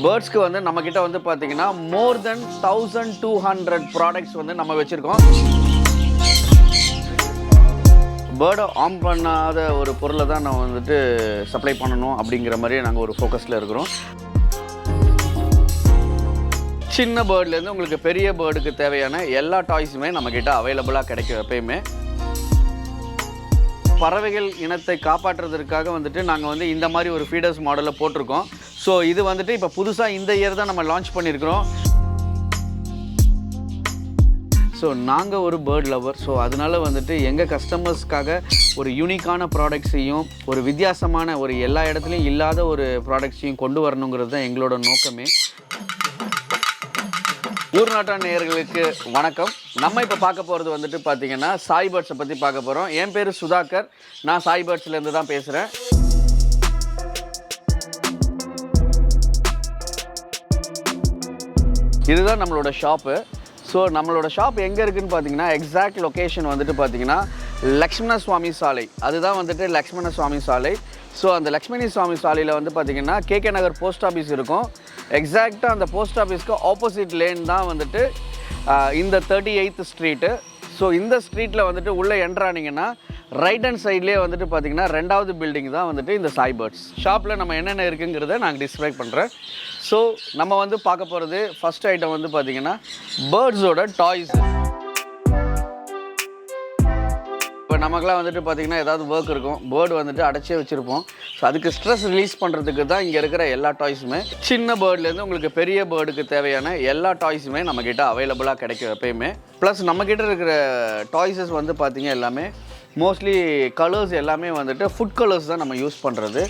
பேர்ட்ஸ்க்கு வந்து நம்ம கிட்ட வந்து பாத்தீங்கன்னா more than 1200 ப்ராடக்ட்ஸ் வந்து நம்ம வச்சிருக்கோம். பேர்டை ஆர்ம் பண்ணாத ஒரு பொருளை தான் நம்ம வந்துட்டு சப்ளை பண்ணணும் அப்படிங்கிற மாதிரி நாங்கள் ஒரு ஃபோக்கஸில் இருக்கிறோம். சின்ன பேர்ட்லேருந்து உங்களுக்கு பெரிய பேர்டுக்கு தேவையான எல்லா டாய்ஸுமே நம்மக்கிட்ட அவைலபிளாக கிடைக்கும் எப்பயுமே. பறவைகள் இனத்தை காப்பாற்றுறதுக்காக வந்துட்டு நாங்கள் வந்து இந்த மாதிரி ஒரு ஃபீடர்ஸ் மாடலில் போட்டிருக்கோம். ஸோ இது வந்துட்டு இப்போ புதுசாக இந்த இயர் தான் நம்ம லான்ச் பண்ணியிருக்கிறோம். ஸோ நாங்கள் ஒரு பேர்ட் லவர். ஸோ அதனால் வந்துட்டு எங்கள் கஸ்டமர்ஸ்க்காக ஒரு யூனிக்கான ப்ராடக்ட்ஸையும் ஒரு வித்தியாசமான ஒரு எல்லா இடத்துலையும் இல்லாத ஒரு ப்ராடக்ட்ஸையும் கொண்டு வரணுங்கிறது தான் எங்களோட நோக்கமே. ஊர் நாட்டான் நேயர்களுக்கு வணக்கம். நம்ம இப்போ பார்க்க போகிறது வந்துட்டு பார்த்தீங்கன்னா சாய் பேர்ட்ஸை பற்றி பார்க்க போகிறோம். என் பேர் சுதாகர், நான் சாய் பேர்ட்ஸ்லேருந்து தான் பேசுகிறேன். இதுதான் நம்மளோட ஷாப்பு. ஸோ நம்மளோட ஷாப் எங்கே இருக்குதுன்னு பார்த்தீங்கன்னா எக்ஸாக்ட் லொக்கேஷன் வந்துட்டு பார்த்தீங்கன்னா லக்ஷ்மண சுவாமி சாலை. அதுதான் வந்துட்டு லக்ஷ்மண சுவாமி சாலை. ஸோ அந்த லக்ஷ்மணி சுவாமி சாலையில் வந்து பார்த்திங்கன்னா கேகே நகர் போஸ்ட் ஆஃபீஸ் இருக்கும். எக்ஸாக்டாக அந்த போஸ்ட் ஆஃபீஸ்க்கு ஆப்போசிட் லேன் தான் வந்துட்டு இந்த 38th ஸ்ட்ரீட்டு. ஸோ இந்த ஸ்ட்ரீட்டில் வந்துட்டு உள்ளே என்ட்ரானிங்கன்னா ரைட் ஹேண்ட் சைட்லேயே வந்துட்டு பார்த்திங்கன்னா 2வது பில்டிங் தான் வந்துட்டு இந்த சாய் பேர்ட்ஸ். ஷாப்பில் நம்ம என்னென்ன இருக்குங்கிறத நான் டிஸ்கிரைப் பண்ணுறேன். ஸோ நம்ம வந்து பார்க்க போகிறது ஃபஸ்ட் ஐட்டம் வந்து பார்த்திங்கன்னா பேர்ட்ஸோட டாய்ஸ். இப்போ நமக்குலாம் வந்துட்டு பார்த்திங்கன்னா ஏதாவது ஒர்க் இருக்கும், பேர்டு வந்துட்டு அடைச்சே வச்சுருப்போம். ஸோ அதுக்கு ஸ்ட்ரெஸ் ரிலீஸ் பண்ணுறதுக்கு தான் இங்கே இருக்கிற எல்லா டாய்ஸுமே. சின்ன பேர்ட்லேருந்து உங்களுக்கு பெரிய பேர்டுக்கு தேவையான எல்லா டாய்ஸுமே நம்மக்கிட்ட அவைலபிளாக கிடைக்கும் எப்பயுமே. ப்ளஸ் நம்மக்கிட்ட இருக்கிற டாய்ஸஸ் வந்து பார்த்திங்க எல்லாமே மோஸ்ட்லி கலர்ஸ் எல்லாமே வந்துட்டு ஃபுட் கலர்ஸ் தான் நம்ம யூஸ் பண்ணுறது.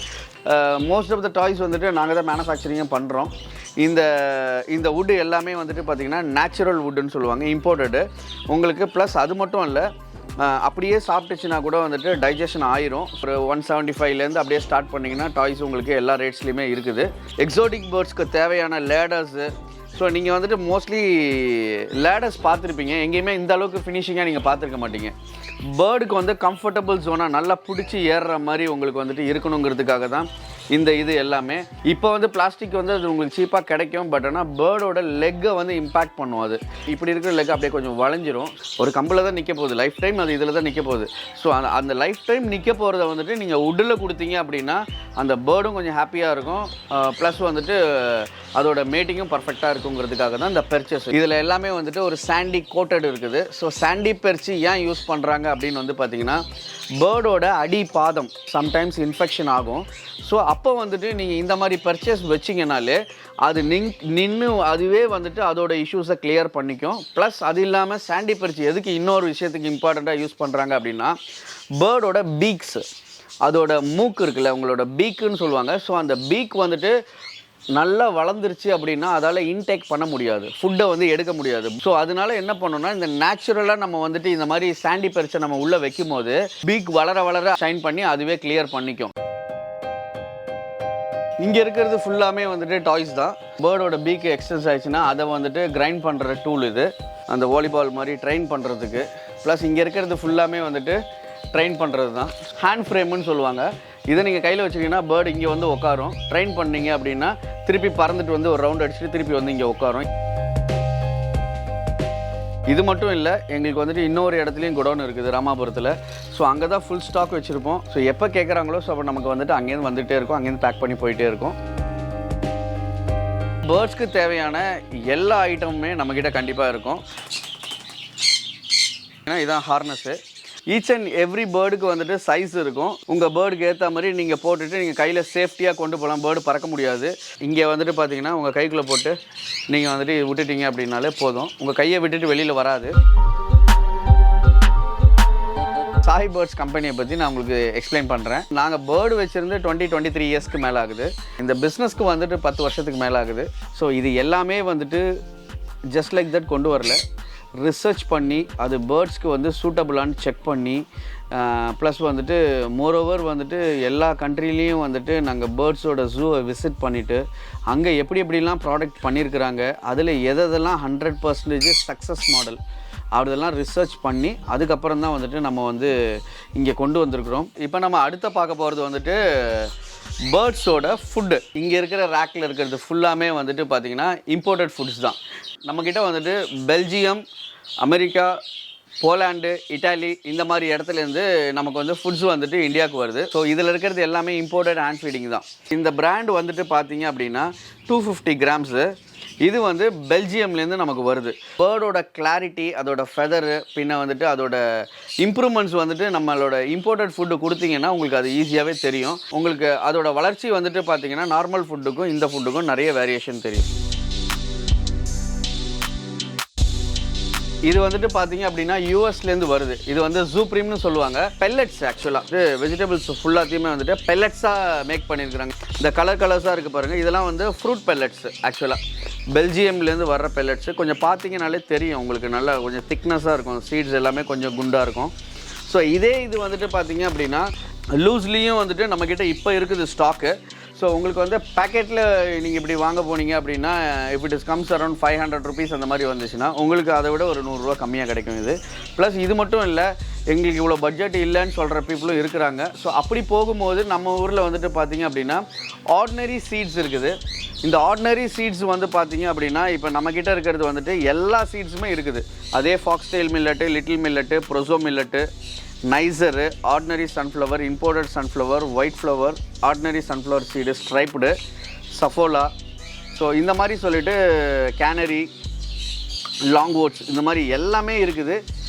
மோஸ்ட் ஆஃப் த டாய்ஸ் வந்துட்டு நாங்கள் தான் மேனுஃபேக்சரிங்கும் பண்ணுறோம். இந்த வுட்டு எல்லாமே வந்துட்டு பார்த்திங்கன்னா நேச்சுரல் வுட்டுன்னு சொல்லுவாங்க, இம்போர்ட்டடு உங்களுக்கு. ப்ளஸ் அது மட்டும் இல்லை, அப்படியே சாப்பிட்டுச்சுன்னா கூட வந்துட்டு டைஜஷன் ஆயிரும். ஒரு 175லேருந்து அப்படியே ஸ்டார்ட் பண்ணிங்கன்னா டாய்ஸ் உங்களுக்கு எல்லா ரேட்ஸ்லையுமே இருக்குது. எக்ஸோட்டிக் பேர்ட்ஸ்க்கு தேவையான லேடர்ஸு. ஸோ நீங்கள் வந்துட்டு மோஸ்ட்லி லேடர்ஸ் பார்த்துருப்பீங்க, எங்கேயுமே இந்த அளவுக்கு ஃபினிஷிங்காக நீங்கள் பார்த்துருக்க மாட்டீங்க. பேர்டுக்கு வந்து கம்ஃபர்டபுள் ஜோனாக நல்லா பிடிச்சி ஏறுற மாதிரி உங்களுக்கு வந்துட்டு இருக்கணுங்கிறதுக்காக தான் இது எல்லாமே. இப்போ வந்து பிளாஸ்டிக் வந்து அது உங்களுக்கு சீப்பாக கிடைக்கும். பட் ஆனால் பேர்டோட லெக்கை வந்து இம்பேக்ட் பண்ணும். அது இப்படி இருக்கிற லெக் அப்படியே கொஞ்சம் வளைஞ்சிரும். ஒரு கம்பில் தான் நிற்க போகுது, லைஃப் டைம் அது இதில் தான் நிற்க போகுது. ஸோ அந்த லைஃப் டைம் நிற்க போகிறத வந்துட்டு நீங்கள் வுட்டில் கொடுத்தீங்க அப்படின்னா அந்த பேர்டும் கொஞ்சம் ஹாப்பியாக இருக்கும். ப்ளஸ் வந்துட்டு அதோட மேட்டிங்கும் பர்ஃபெக்டாக இருக்குங்கிறதுக்காக தான் இந்த பெர்ச்சஸ். இதில் எல்லாமே வந்துட்டு ஒரு சாண்டி கோட்டட் இருக்குது. ஸோ சாண்டி பெர்ச்சி ஏன் யூஸ் பண்ணுறாங்க அப்படின்னு வந்து பார்த்திங்கன்னா பேர்டோட அடி பாதம் சம்டைம்ஸ் இன்ஃபெக்ஷன் ஆகும். ஸோ அப்போ வந்துட்டு நீங்கள் இந்த மாதிரி பர்ச்சேஸ் வச்சிங்கனாலே அது நின்று அதுவே வந்துட்டு அதோட இஷ்யூஸை கிளியர் பண்ணிக்கும். ப்ளஸ் அது இல்லாமல் சாண்டி பர்ச்சி எதுக்கு இன்னொரு விஷயத்துக்கு இம்பார்ட்டண்ட்டாக யூஸ் பண்ணுறாங்க அப்படின்னா பேர்டோட பீக்ஸ், அதோட மூக்கு இருக்குல்ல, உங்களோட பீக்குன்னு சொல்லுவாங்க. ஸோ அந்த பீக் வந்துட்டு நல்லா வளர்ந்துருச்சு அப்படின்னா அதால் இன்டேக் பண்ண முடியாது, ஃபுட்டை வந்து எடுக்க முடியாது. ஸோ அதனால என்ன பண்ணணும்னா இந்த நேச்சுரலாக நம்ம வந்துட்டு இந்த மாதிரி சாண்டி பர்ச்சை நம்ம உள்ளே வைக்கும் போது பீக் வளர ஷைன் பண்ணி அதுவே கிளியர் பண்ணிக்கும். இங்கே இருக்கிறது ஃபுல்லாமே வந்துட்டு டாய்ஸ் தான். பேர்டோட பீக்கு எக்ஸ்டென்ஸ் ஆயிடுச்சுன்னா அதை வந்துட்டு கிரைண்ட் பண்ணுற டூல் இது, அந்த வாலிபால் மாதிரி ட்ரெயின் பண்ணுறதுக்கு. ப்ளஸ் இங்கே இருக்கிறது ஃபுல்லாமே வந்துட்டு ட்ரெயின் பண்ணுறது தான். ஹேண்ட் ஃப்ரேம்னு சொல்லுவாங்க. இதை நீங்கள் கையில் வச்சுக்கிங்கன்னா பேர்டு இங்கே வந்து உட்காரும். ட்ரெயின் பண்ணிங்க அப்படின்னா திருப்பி பறந்துட்டு வந்து ஒரு ரவுண்ட் அடிச்சுட்டு திருப்பி வந்து இங்கே உட்காரும். இது மட்டும் இல்லை, எங்களுக்கு வந்துட்டு இன்னொரு இடத்துலையும் குடோன் இருக்குது ராமாபுரத்தில். ஸோ அங்கே தான் ஃபுல் ஸ்டாக் வச்சுருப்போம். ஸோ எப்போ கேட்குறாங்களோ ஸோ அப்போ நமக்கு வந்துட்டு அங்கேருந்து வந்துகிட்டே இருக்கும், அங்கேருந்து பேக் பண்ணி போயிட்டே இருக்கும். பேர்ட்ஸ்க்கு தேவையான எல்லா ஐட்டமுமே நம்மக்கிட்ட கண்டிப்பாக இருக்கும். ஏன்னா இதுதான் ஹார்னஸ்ஸு. ஈச் அண்ட் எவ்ரி பேர்டுக்கு வந்துட்டு சைஸ் இருக்கும். உங்கள் பேர்டுக்கு ஏற்ற மாதிரி நீங்கள் போட்டுட்டு நீங்கள் கையில் சேஃப்டியாக கொண்டு போகலாம். பேர்டு பறக்க முடியாது. இங்கே வந்துட்டு பார்த்தீங்கன்னா உங்கள் கைக்குள்ளே போட்டு நீங்கள் வந்துட்டு விட்டுட்டீங்க அப்படின்னாலே போதும், உங்கள் கையை விட்டுட்டு வெளியில் வராது. சாய் பேர்ட்ஸ் கம்பெனியை பற்றி நான் உங்களுக்கு எக்ஸ்பிளைன் பண்ணுறேன். நாங்கள் பேர்டு வச்சுருந்து 23 இயர்ஸ்க்கு மேலே ஆகுது. இந்த பிஸ்னஸ்க்கு வந்துட்டு 10 வருஷத்துக்கு மேலே ஆகுது. ஸோ இது எல்லாமே வந்துட்டு ஜஸ்ட் லைக் தட் கொண்டு வரல, ரிசர்ச் பண்ணி அது பேர்ட்ஸ்க்கு வந்து சூட்டபுளான்னு செக் பண்ணி ப்ளஸ் வந்துட்டு மோரோவர் வந்துட்டு எல்லா கண்ட்ரிலையும் வந்துட்டு நாங்கள் பேர்ட்ஸோட ஜூவை விசிட் பண்ணிவிட்டு அங்கே எப்படிலாம் ப்ராடக்ட் பண்ணியிருக்கிறாங்க, அதில் எதெல்லாம் 100% சக்ஸஸ் மாடல் அதெல்லாம் ரிசர்ச் பண்ணி அதுக்கப்புறம் தான் வந்துட்டு நம்ம வந்து இங்கே கொண்டு வந்திருக்கிறோம். இப்போ நம்ம அடுத்த பார்க்க போகிறது வந்துட்டு பேர்ட்ஸோட ஃபுட்டு இங்கே இருக்கிற ரேக்கில் இருக்கிறது ஃபுல்லாமே வந்துட்டு பார்த்திங்கன்னா இம்போர்ட்டட் ஃபுட்ஸ் தான். நம்மக்கிட்ட வந்துட்டு பெல்ஜியம், அமெரிக்கா, போலாண்டு, இட்டாலி இந்த மாதிரி இடத்துலேருந்து நமக்கு வந்து ஃபுட்ஸ் வந்துட்டு இந்தியாவுக்கு வருது. ஸோ இதில் இருக்கிறது எல்லாமே இம்போர்ட்டட் ஹேண்ட் ஃபீடிங் தான். இந்த பிராண்ட் வந்துட்டு பார்த்தீங்க அப்படின்னா 250 கிராம்ஸு. இது வந்து பெல்ஜியம்லேருந்து நமக்கு வருது. பேர்டோட கிளாரிட்டி, அதோட ஃபெதரு, பின்ன வந்துட்டு அதோட இம்ப்ரூவ்மெண்ட்ஸ் வந்துட்டு நம்மளோட இம்போர்ட்டட் ஃபுட்டு கொடுத்தீங்கன்னா உங்களுக்கு அது ஈஸியாகவே தெரியும். உங்களுக்கு அதோட வளர்ச்சி வந்துட்டு பார்த்தீங்கன்னா நார்மல் ஃபுட்டுக்கும் இந்த ஃபுட்டுக்கும் நிறைய வேரியேஷன் தெரியும். இது வந்துட்டு பார்த்தீங்க அப்படின்னா யூஎஸ்லேருந்து வருது. இது வந்து ஜூப்ரீம்னு சொல்லுவாங்க. பெல்லட்ஸ் ஆக்சுவலாக வெஜிடபிள்ஸ் ஃபுல்லாத்தையுமே வந்துட்டு பெல்லட்ஸாக மேக் பண்ணியிருக்கிறாங்க. இந்த கலர்ஸாக இருக்குது பாருங்கள், இதெல்லாம் வந்து ஃப்ரூட் பெல்லட்ஸ். ஆக்சுவலாக பெல்ஜியம்லேருந்து வர்ற பெல்லட்ஸு கொஞ்சம் பார்த்தீங்கனாலே தெரியும் உங்களுக்கு, நல்லா கொஞ்சம் திக்னஸாக இருக்கும். சீட்ஸ் எல்லாமே கொஞ்சம் குண்டாக இருக்கும். ஸோ இது வந்துட்டு பார்த்தீங்க அப்படின்னா லூஸ்லேயும் வந்துட்டு நம்மக்கிட்ட இப்போ இருக்குது ஸ்டாக்கு. ஸோ உங்களுக்கு வந்து பேக்கெட்டில் நீங்கள் இப்படி வாங்க போனீங்க அப்படின்னா if it is comes around 500 rupees அந்த மாதிரி வந்துச்சுன்னா உங்களுக்கு அதை விட ஒரு 100 ரூபா கம்மியாக கிடைக்கும் இது. ப்ளஸ் இது மட்டும் இல்லை, எங்களுக்கு இவ்வளோ பட்ஜெட் இல்லைன்னு சொல்கிற பீப்புளும் இருக்கிறாங்க. ஸோ அப்படி போகும்போது நம்ம ஊரில் வந்துட்டு பார்த்தீங்க அப்படின்னா ஆர்டினரி சீட்ஸ் இருக்குது. இந்த ஆர்டினரி சீட்ஸ் வந்து பார்த்தீங்க அப்படின்னா இப்போ நம்மக்கிட்ட இருக்கிறது வந்துட்டு எல்லா சீட்ஸுமே இருக்குது. அதே foxtail millet, little millet, proso millet, niger, ordinary sunflower, imported sunflower, white flower, ordinary sunflower seed, striped, Saffola, so இந்த மாதிரி சொல்லிவிட்டு கேனரி, லாங் ஓட்ஸ், இந்த மாதிரி எல்லாமே இருக்குது.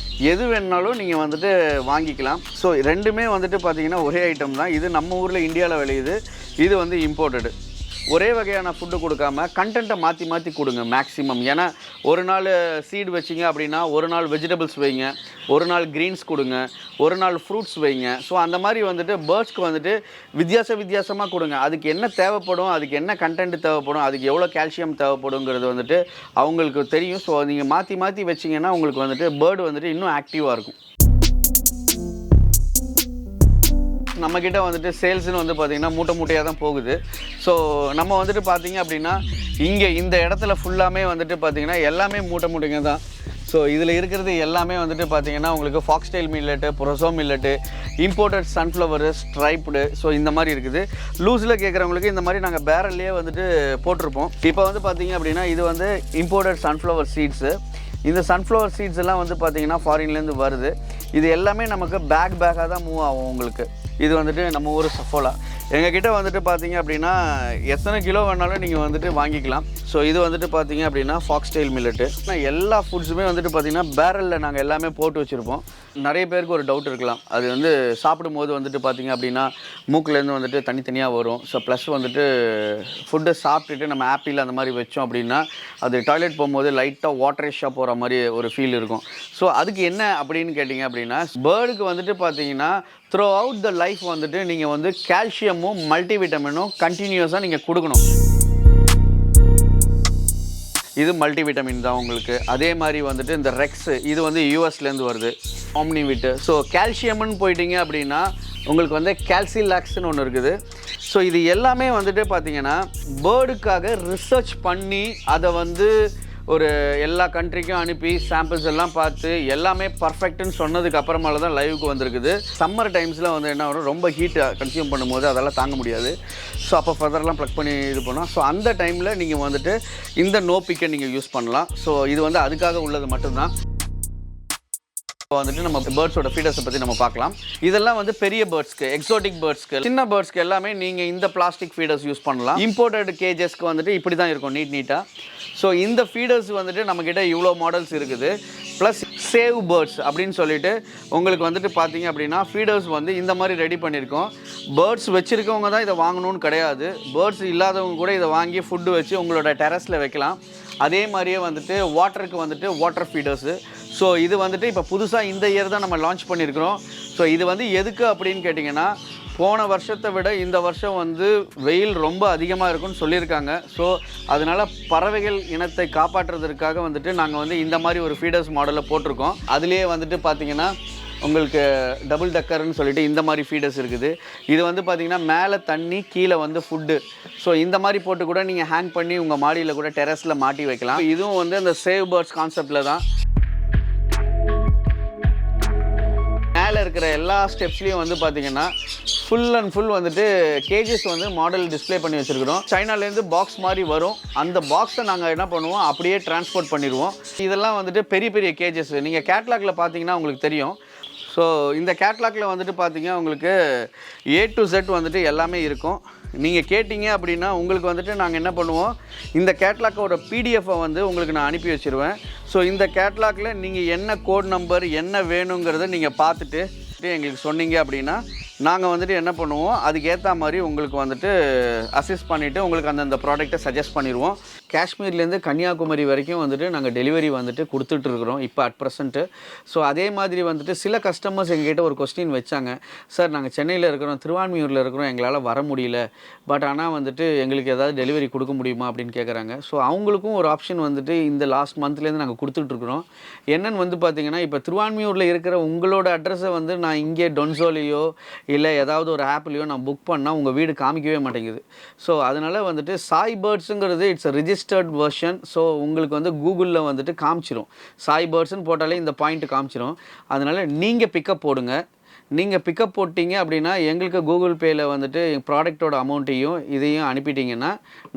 எது வேணுனாலும் நீங்கள் வந்துட்டு வாங்கிக்கலாம். ஸோ ரெண்டுமே வந்துட்டு பார்த்தீங்கன்னா ஒரே ஐட்டம் தான். இது நம்ம ஊரில் இந்தியாவில் விளையுது, இது வந்து இம்போர்ட்டடு. ஒரே வகையான ஃபுட்டு கொடுக்காம கண்டென்ட்டை மாற்றி கொடுங்க மேக்ஸிமம். ஏன்னா ஒரு நாள் சீடு வச்சிங்க அப்படின்னா ஒரு நாள் வெஜிடபிள்ஸ் வைங்க, ஒரு நாள் க்ரீன்ஸ் கொடுங்க, ஒரு நாள் ஃப்ரூட்ஸ் வைங்க. ஸோ அந்த மாதிரி வந்துட்டு பேர்ட்ஸ்க்கு வந்துட்டு வித்தியாசமாக கொடுங்க. அதுக்கு என்ன தேவைப்படும், அதுக்கு என்ன கண்டென்ட் தேவைப்படும், அதுக்கு எவ்வளோ கால்சியம் தேவைப்படுங்கிறது வந்துட்டு அவங்களுக்கு தெரியும். ஸோ நீங்கள் மாற்றி வச்சிங்கன்னா உங்களுக்கு வந்துட்டு பேர்டு வந்துட்டு இன்னும் ஆக்டிவாக இருக்கும். நம்மக்கிட்ட வந்துட்டு சேல்ஸ்னு வந்து பார்த்திங்கன்னா மூட்டையாக தான் போகுது. ஸோ நம்ம வந்துட்டு பார்த்திங்க அப்படின்னா இங்கே இந்த இடத்துல ஃபுல்லாமே வந்துட்டு பார்த்திங்கன்னா எல்லாமே மூட்டைங்க தான். ஸோ இதில் இருக்கிறது எல்லாமே வந்துட்டு பார்த்திங்கன்னா உங்களுக்கு foxtail millet, proso millet, imported sunflower, striped, so இந்த மாதிரி இருக்குது. லூஸில் கேட்குறவங்களுக்கு இந்த மாதிரி நாங்கள் பேரல்லையே வந்துட்டு போட்டிருப்போம். இப்போ வந்து பார்த்திங்க அப்படின்னா இது வந்து இம்போர்ட்டட் சன்ஃப்ளவர் சீட்ஸு. இந்த சன்ஃப்ளவர் சீட்ஸ் எல்லாம் வந்து பார்த்திங்கன்னா ஃபாரின்லேருந்து வருது. இது எல்லாமே நமக்கு பேக்காக தான் மூவ் ஆகும் உங்களுக்கு. இது வந்துட்டு நம்ம ஊர் சஃபோலா. எங்ககிட்ட வந்துட்டு பார்த்தீங்க அப்படின்னா எத்தனை கிலோ வேணாலும் நீங்கள் வந்துட்டு வாங்கிக்கலாம். ஸோ இது வந்துட்டு பார்த்தீங்க அப்படின்னா ஃபாக்ஸ்டெயில் மில்லட்டு. எல்லா ஃபுட்ஸுமே வந்துட்டு பார்த்திங்கன்னா பேரலில் நாங்கள் எல்லாமே போட்டு வச்சுருப்போம். நிறைய பேருக்கு ஒரு டவுட் இருக்கலாம், அது வந்து சாப்பிடும்போது வந்துட்டு பார்த்திங்க அப்படின்னா மூக்கிலேருந்து வந்துட்டு தனித்தனியாக வரும். ஸோ ப்ளஸ் வந்துட்டு ஃபுட்டை சாப்பிட்டுட்டு நம்ம ஆப்பிள் அந்த மாதிரி வச்சோம் அப்படின்னா அது டாய்லெட் போகும்போது லைட்டாக வாட்டரேஷாக போகிற மாதிரி ஒரு ஃபீல் இருக்கும். ஸோ அதுக்கு என்ன அப்படின்னு கேட்டிங்க அப்படின்னா பேர்டுக்கு வந்துட்டு பார்த்தீங்கன்னா த்ரூ அவுட் த லைஃப் வந்துட்டு நீங்கள் வந்து கால்சியமும் மல்டிவிட்டமினும் கண்டினியூஸாக நீங்கள் கொடுக்கணும். இது மல்டிவிட்டமின் தான் உங்களுக்கு. அதே மாதிரி வந்துட்டு இந்த ரெக்ஸு, இது வந்து யூஎஸ்லேருந்து வருது, ஆம்னிவிட்டு. ஸோ கால்சியம்னு போயிட்டீங்க அப்படின்னா உங்களுக்கு வந்து கால்சிலாக்ஸ்னு ஒன்று இருக்குது. ஸோ இது எல்லாமே வந்துட்டு பார்த்தீங்கன்னா பேர்டுக்காக ரிசர்ச் பண்ணி அதை வந்து ஒரு எல்லா கண்ட்ரிக்கும் அனுப்பி சாம்பிள்ஸ் எல்லாம் பார்த்து எல்லாமே பர்ஃபெக்ட்னு சொன்னதுக்கு அப்புறமால தான் லைவுக்கு வந்திருக்குது. சம்மர் டைம்ஸில் வந்து என்ன வரும், ரொம்ப ஹீட்டை கன்சியூம் பண்ணும்போது அதெல்லாம் தாங்க முடியாது. ஸோ அப்போ ஃபர்தர்லாம் ப்ளக் பண்ணி இது பண்ணோம். ஸோ அந்த டைமில் நீங்கள் வந்துட்டு இந்த நோ பிக்கை நீங்கள் யூஸ் பண்ணலாம். ஸோ இது வந்து அதுக்காக உள்ளது மட்டும்தான். இப்போ வந்துட்டு நம்ம பேர்ட்ஸோட ஃபீடர்ஸை பற்றி நம்ம பார்க்கலாம். இதெல்லாம் வந்து பெரிய பேர்ட்ஸ்க்கு, எக்ஸோட்டிக் பேர்ட்ஸ்க்கு, சின்ன பேர்ட்ஸ்க்கு எல்லாமே நீங்கள் இந்த பிளாஸ்டிக் ஃபீடர்ஸ் யூஸ் பண்ணலாம். இம்போர்ட்டட் கேஜஸ்க்கு வந்துட்டு இப்படி தான் இருக்கும், நீட்டாக. ஸோ இந்த ஃபீடர்ஸ் வந்துட்டு நம்மக்கிட்ட இவ்வளோ மாடல்ஸ் இருக்குது. ப்ளஸ் சேவ் பேர்ட்ஸ் அப்படின்னு சொல்லிட்டு உங்களுக்கு வந்துட்டு பார்த்தீங்க அப்படின்னா ஃபீடர்ஸ் வந்து இந்த மாதிரி ரெடி பண்ணியிருக்கோம். பேர்ட்ஸ் வச்சுருக்கவங்க தான் இதை வாங்கணும்னு கிடையாது. பேர்ட்ஸ் இல்லாதவங்க கூட இதை வாங்கி ஃபுட்டு வச்சு உங்களோட டெரஸில் வைக்கலாம். அதே மாதிரியே வந்துட்டு வாட்டருக்கு வந்துட்டு வாட்டர் ஃபீடர்ஸு. ஸோ இது வந்துட்டு இப்போ புதுசாக இந்த இயர் தான் நம்ம லான்ச் பண்ணியிருக்கிறோம். ஸோ இது வந்து எதுக்கு அப்படின்னு கேட்டிங்கன்னா போன வருஷத்தை விட இந்த வருஷம் வந்து வெயில் ரொம்ப அதிகமாக இருக்குன்னு சொல்லியிருக்காங்க. ஸோ அதனால் பறவைகள் இனத்தை காப்பாற்றுறதுக்காக வந்துட்டு நாங்கள் வந்து இந்த மாதிரி ஒரு ஃபீடர்ஸ் மாடலில் போட்டிருக்கோம். அதுலேயே வந்துட்டு பார்த்திங்கன்னா உங்களுக்கு டபுள் டக்கர்னு சொல்லிட்டு இந்த மாதிரி ஃபீடர்ஸ் இருக்குது. இது வந்து பார்த்திங்கன்னா மேலே தண்ணி, கீழே வந்து ஃபுட்டு. ஸோ இந்த மாதிரி போட்டு கூட நீங்கள் ஹேங் பண்ணி உங்கள் மாடியில் கூட டெரஸில் மாட்டி வைக்கலாம். இதுவும் வந்து அந்த சேவ் பேர்ட்ஸ் கான்செப்டில் தான். மேலே இருக்க இருக்கிற எல்லா ஸ்டெப்ஸ்லையும் வந்து பார்த்தீங்கன்னா ஃபுல் அண்ட் ஃபுல் வந்துட்டு கேஜஸ் வந்து மாடல் டிஸ்ப்ளே பண்ணி வச்சுருக்கிறோம். சைனாலேருந்து பாக்ஸ் மாதிரி வரும். அந்த பாக்ஸை நாங்கள் என்ன பண்ணுவோம், அப்படியே டிரான்ஸ்போர்ட் பண்ணிடுவோம். இதெல்லாம் வந்துட்டு பெரிய பெரிய கேஜஸ். நீங்கள் கேட்லாகில் பார்த்தீங்கன்னா உங்களுக்கு தெரியும். ஸோ இந்த கேட்லாகில் வந்துட்டு பார்த்தீங்கன்னா உங்களுக்கு A to Z வந்துட்டு எல்லாமே இருக்கும். நீங்கள் கேட்டிங்க அப்படின்னா உங்களுக்கு வந்துட்டு நாங்கள் என்ன பண்ணுவோம், இந்த கேட்லாக்கோட பிடிஎஃப்பை வந்து உங்களுக்கு நான் அனுப்பி வச்சுருவேன். ஸோ இந்த கேட்லாகில் நீங்கள் என்ன கோட் நம்பர் என்ன வேணுங்கிறத நீங்கள் பார்த்துட்டு எங்களுக்கு சொன்னீங்க அப்படின்னா நாங்கள் வந்துட்டு என்ன பண்ணுவோம், அதுக்கேற்ற மாதிரி உங்களுக்கு வந்துட்டு அசிஸ்ட் பண்ணிவிட்டு உங்களுக்கு அந்தந்த ப்ராடக்ட்டை சஜஸ்ட் பண்ணிடுவோம். காஷ்மீர்லேருந்து கன்னியாகுமரி வரைக்கும் வந்துட்டு நாங்கள் டெலிவரி வந்துட்டு கொடுத்துட்ருக்குறோம் இப்போ அட் ப்ரெசென்ட்டு. ஸோ அதே மாதிரி வந்துட்டு சில கஸ்டமர்ஸ் எங்ககிட்ட ஒரு கொஸ்டின் வச்சாங்க, சார் நாங்கள் சென்னையில் இருக்கிறோம், திருவான்மியூரில் இருக்கிறோம், எங்களால் வர முடியல, பட் ஆனால் வந்துட்டு எங்களுக்கு ஏதாவது டெலிவரி கொடுக்க முடியுமா அப்படின்னு கேட்குறாங்க. ஸோ அவங்களுக்கும் ஒரு ஆப்ஷன் வந்துட்டு இந்த லாஸ்ட் மந்த்லேருந்து நாங்கள் கொடுத்துட்ருக்குறோம். என்னென்னு வந்து பார்த்திங்கன்னா, இப்போ திருவான்மியூரில் இருக்கிற உங்களோட அட்ரஸை வந்து நான் இங்கே டொன்சோலையோ இல்லை ஏதாவது ஒரு ஆப்லேயோ நான் புக் பண்ணால் உங்கள் வீடு காமிக்கவே மாட்டேங்குது. ஸோ அதனால் வந்துட்டு சாய் பேர்ட்ஸுங்கிறது இட்ஸ் ரிஜிஸ்டர்ட் வெர்ஷன். ஸோ உங்களுக்கு வந்து கூகுளில் வந்துட்டு காமிச்சிரும். சாய் பேர்ட்ஸ்ன்னு போட்டாலே இந்த பாயிண்ட் காமிச்சிரும். அதனால் நீங்கள் பிக்கப் போடுங்க. நீங்கள் பிக்கப் போட்டிங்க அப்படின்னா எங்களுக்கு கூகுள் பேயில் வந்துட்டு ப்ராடக்டோட அமௌண்ட்டையும் இதையும் அனுப்பிட்டிங்கன்னா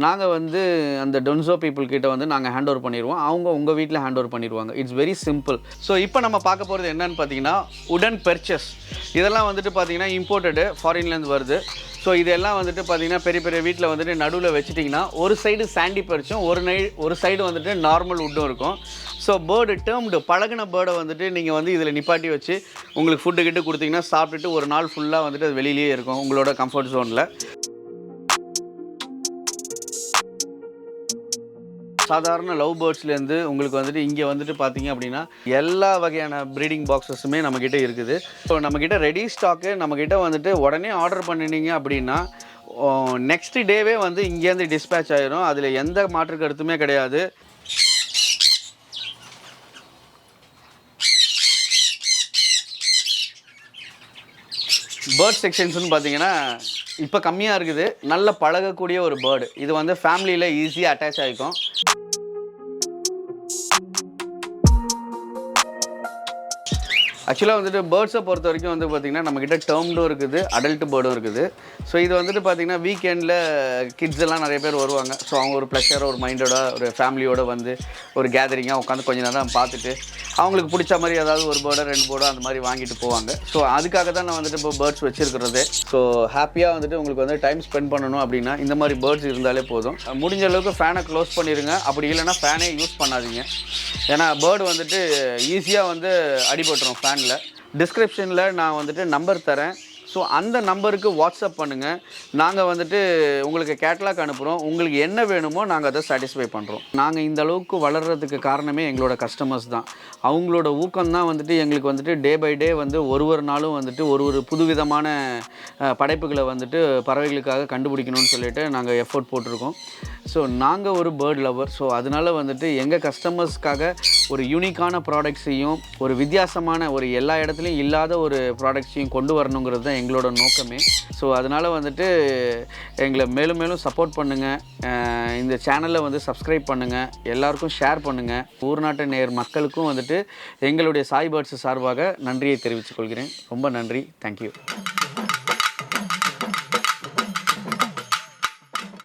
நாங்கள் வந்து அந்த டொன்சோ பீப்புள்கிட்ட வந்து நாங்கள் ஹேண்ட் ஓவர் பண்ணிடுவோம். அவங்க உங்கள் வீட்டில் ஹேண்ட் ஓவர் பண்ணிடுவாங்க. It's very simple. ஸோ இப்போ நம்ம பார்க்க போகிறது என்னன்னு பார்த்தீங்கன்னா உடன் பெர்ச்சஸ். இதெல்லாம் வந்துட்டு பார்த்தீங்கன்னா இம்போர்ட்டடு ஃபாரின்லேருந்து வருது. ஸோ இதெல்லாம் வந்துட்டு பார்த்தீங்கன்னா பெரிய பெரிய வீட்டில் வந்துட்டு நடுவில் வச்சுட்டிங்கன்னா ஒரு சைடு சாண்டி பறிச்சும் ஒரு சைடு வந்துட்டு நார்மல் வுட்டும் இருக்கும். ஸோ பேர்டு டேர்ம்டு பழகின பேர்டை வந்துட்டு நீங்கள் வந்து இதில் நிப்பாட்டி வச்சு உங்களுக்கு ஃபுட்டு கிட்ட கொடுத்தீங்கன்னா சாப்பிட்டுட்டு ஒரு நாள் ஃபுல்லாக வந்துட்டு அது வெளியிலேயே இருக்கும் உங்களோட கம்ஃபர்ட் ஜோனில். சாதாரண லவ் பேர்ட்ஸ்லேருந்து உங்களுக்கு வந்துட்டு இங்கே வந்துட்டு பார்த்தீங்க அப்படின்னா எல்லா வகையான ப்ரீடிங் பாக்ஸஸுமே நம்மக்கிட்ட இருக்குது. ஸோ நம்மக்கிட்ட ரெடி ஸ்டாக்கு நம்மக்கிட்ட வந்துட்டு உடனே ஆர்டர் பண்ணினீங்க அப்படின்னா நெக்ஸ்ட் டேவே வந்து இங்கேருந்து டிஸ்பேச் ஆயிரும். அதில் எந்த மாற்று கருத்துமே கிடையாது. பேர்ட் செக்ஷன்ஸ்னு பார்த்தீங்கன்னா இப்போ கம்மியாக இருக்குது. நல்ல பழகக்கூடிய ஒரு பேர்டு. இது வந்து ஃபேமிலியில் ஈஸியாக அட்டாச் ஆகிக்கும். ஆக்சுவலாக வந்துட்டு பேர்ட்ஸை பொறுத்த வரைக்கும் வந்து பார்த்திங்கன்னா நம்மக்கிட்ட டேர்ம்டும் இருக்குது, அடல்ட் பேர்டும் இருக்குது. ஸோ இது வந்துட்டு பார்த்திங்கன்னா வீக்கெண்டில் கிட்ஸ் எல்லாம் நிறைய பேர் வருவாங்க. ஸோ அவங்க ஒரு ப்ளஷராக ஒரு மைண்டோட ஒரு ஃபேமிலியோடு வந்து ஒரு கேதரிங்காக உட்காந்து கொஞ்சம் நேரம் பார்த்துட்டு அவங்களுக்கு பிடிச்ச மாதிரி ஏதாவது ஒரு பேர்டோ 2 பேர்டோ அந்த மாதிரி வாங்கிட்டு போவாங்க. ஸோ அதுக்காக தான் நான் வந்துட்டு இப்போ பேர்ட்ஸ் வச்சுருக்கிறது. ஸோ ஹாப்பியாக வந்துட்டு உங்களுக்கு வந்து டைம் ஸ்பெண்ட் பண்ணணும் அப்படின்னா இந்த மாதிரி பேர்ட்ஸ் இருந்தாலே போதும். முடிஞ்ச அளவுக்கு ஃபேனை க்ளோஸ் பண்ணிடுங்க. அப்படி இல்லைன்னா ஃபேனே யூஸ் பண்ணாதீங்க. ஏன்னா பேர்டு வந்துட்டு ஈஸியாக வந்து அடிபட்டுரும் ஃபேனில். டிஸ்கிரிப்ஷனில் நான் வந்துட்டு நம்பர் தரேன். ஸோ அந்த நம்பருக்கு வாட்ஸ்அப் பண்ணுங்கள். நாங்கள் வந்துட்டு உங்களுக்கு கேட்லாக் அனுப்புகிறோம். உங்களுக்கு என்ன வேணுமோ நாங்கள் அதை சாட்டிஸ்ஃபை பண்ணுறோம். நாங்கள் இந்த அளவுக்கு வளர்கிறதுக்கு காரணமே எங்களோட கஸ்டமர்ஸ் தான். அவங்களோட ஊக்கம் தான் வந்துட்டு எங்களுக்கு வந்துட்டு டே பை டே வந்து ஒரு நாளும் வந்துட்டு ஒரு புதுவிதமான படைப்புகளை வந்துட்டு பறவைகளுக்காக கண்டுபிடிக்கணும்னு சொல்லிட்டு நாங்கள் எஃபோர்ட் போட்டிருக்கோம். ஸோ நாங்கள் ஒரு பேர்ட் லவர். ஸோ அதனால் வந்துட்டு எங்கள் கஸ்டமர்ஸ்க்காக ஒரு யூனிக்கான ப்ராடக்ட்ஸையும் ஒரு வித்தியாசமான ஒரு எல்லா இடத்துலையும் இல்லாத ஒரு ப்ராடக்ட்ஸையும் கொண்டு வரணுங்கிறது தான் எங்களோட நோக்கமே. ஸோ அதனால் வந்துட்டு எங்களை மேலும் மேலும் சப்போர்ட் பண்ணுங்கள். இந்த சேனலை வந்து சப்ஸ்கிரைப் பண்ணுங்கள். எல்லாருக்கும் ஷேர் பண்ணுங்கள். ஊர் நாட்டு நேயர் மக்களுக்கும் வந்துட்டு எங்களுடைய சாய் பேர்ட்ஸ் சார்பாக நன்றியை தெரிவித்துக் கொள்கிறேன். ரொம்ப நன்றி. தேங்க்யூ.